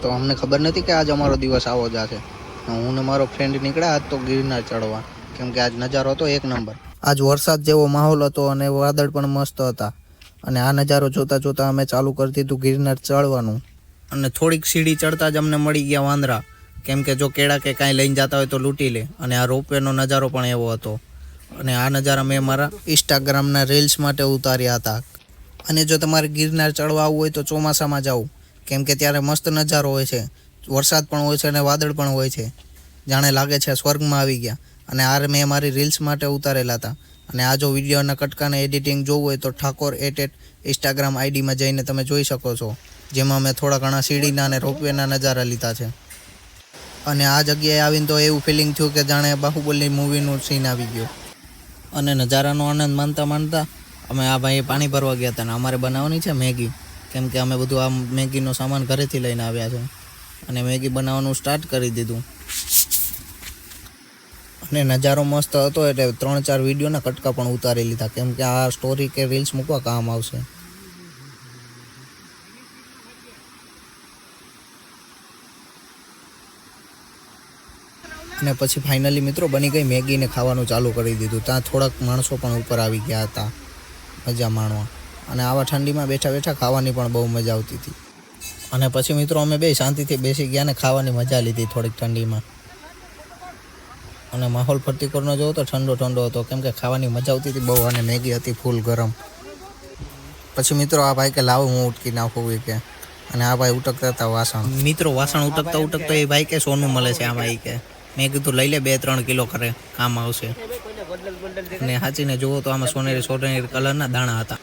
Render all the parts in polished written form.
તો અમને ખબર નથી કે આજ અમારો દિવસ આવો જશે. હું ને મારો ફ્રેન્ડ નીકળ્યા આજ તો ગિરનાર ચડવા, કેમ કે આજ નજારો હતો એક નંબર. આજ વરસાદ જેવો માહોલ હતો અને વાદળ પણ મસ્ત હતા. અને આ નજારો જોતા જોતા અમે ચાલુ કરી દીધું ગિરનાર ચડવાનું. અને થોડીક સીડી ચડતા જ અમને મળી ગયા વાંદરા, કેમ કે જો કેળા કે કાંઈ લઈને જતા હોય તો લૂંટી લે. અને આ રોપવેનો નજારો પણ એવો હતો. અને આ નજારા મેં મારા ઇન્સ્ટાગ્રામના રીલ્સ માટે ઉતાર્યા હતા. અને જો તમારે ગિરનાર ચડવા આવવું હોય તો ચોમાસામાં જાઓ, કેમ કે ત્યારે મસ્ત નજારો હોય છે. વરસાદ પણ હોય છે અને વાદળ પણ હોય છે. જાણે લાગે છે સ્વર્ગમાં આવી ગયા. અને આ મેં મારી રીલ્સ માટે ઉતારેલા હતા. અને આ જો વિડીયોના કટકાને એડિટિંગ જોવું હોય તો ઠાકોર ઇન્સ્ટાગ્રામ આઈડીમાં જઈને તમે જોઈ શકો છો, જેમાં મેં થોડા ઘણા સીડીના અને રોપવેના નજારા લીધા છે. અને આ જગ્યાએ આવીને તો એવું ફિલિંગ થયું કે જાણે બાહુબલી મૂવીનું સીન આવી ગયો. અને નજારાનો આનંદ માનતા માનતા અમે આ ભાઈએ પાણી ભરવા ગયા હતા. અને અમારે બનાવવાની છે મેગી, કેમ કે અમે બધું આ મેગીનો સામાન ઘરેથી લઈને આવ્યા છે. અને મેગી બનાવવાનું સ્ટાર્ટ કરી દીધું. અને નજારો મસ્ત હતો એટલે 3-4 વિડીયોના કટકા પણ ઉતારી લીધા, કેમ કે આ સ્ટોરી કે રીલ્સ મૂકવા કામ આવશે. અને પછી ફાઇનલી મિત્રો બની ગઈ મેગીને ખાવાનું ચાલુ કરી દીધું. ત્યાં થોડાક માણસો પણ ઉપર આવી ગયા હતા મજા માણવા. અને આવા ઠંડીમાં બેઠા બેઠા ખાવાની પણ બહુ મજા આવતી હતી. અને પછી મિત્રો અમે બે શાંતિથી બેસી ગયા ને ખાવાની મજા લીધી થોડીક ઠંડીમાં. અને માહોલ ફરતીકોરનો જોવો તો ઠંડો ઠંડો હતો, કેમ કે ખાવાની મજા આવતી હતી બહુ. અને મેગી હતી ફૂલ ગરમ. પછી મિત્રો આ ભાઈ કે લાવો હું ઉટકી નાખું કે. અને આ ભાઈ ઉટકતા હતા વાસણ. મિત્રો વાસણ ઉટકતા ઉટકતા એ ભાઈ કે સોનું મળે છે આમાં એ કે. મેં કીધું લઈ લે 2-3 કિલો કરે, કામ આવશે. અને સાચીને જુઓ તો આમાં સોનેરી કલરના દાણા હતા.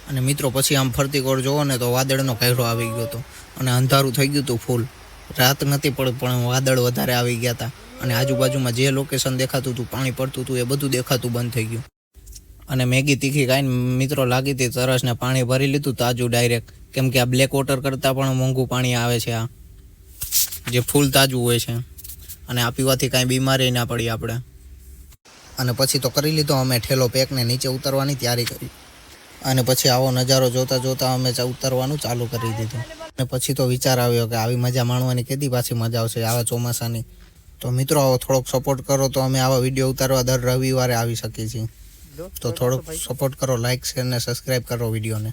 અને મિત્રો પછી આમ ફરતી કોર જોવો ને તો વાદળનો કહેરો આવી ગયો હતો. અને અંધારું થઈ ગયું હતું ફૂલ. રાત નથી પણ વાદળ વધારે આવી ગયા હતા. અને આજુબાજુમાં જે લોકેશન દેખાતું હતું, પાણી પડતું હતું, એ બધું દેખાતું બંધ થઈ ગયું. અને મેગી તીખી ખાઈને મિત્રો લાગી હતી તરસ ને પાણી ભરી લીધું તાજું ડાયરેક્ટ, કેમ કે આ બ્લેક વોટર કરતાં પણ મોંઘું પાણી આવે છે આ, જે ફૂલ તાજું હોય છે. અને આ પીવાથી કાંઈ બીમારી ના પડી આપણે. અને પછી તો કરી લીધો અમે ઠેલો પેકને નીચે ઉતરવાની તૈયારી કરી. અને પછી આવો નજારો જોતા જોતા અમે ઉતરવાનું ચાલુ કરી દીધું. અને પછી તો વિચાર આવ્યો કે આવી મજા માણવાની કેદી પાછી મજા આવશે આવા ચોમાસાની. તો મિત્રો આવો થોડોક સપોર્ટ કરો તો અમે આવા વિડીયો ઉતારવા દર રવિવારે આવી શકીએ છીએ. તો થોડોક સપોર્ટ કરો, લાઇક શેર ને સબસ્ક્રાઈબ કરો વિડીયોને.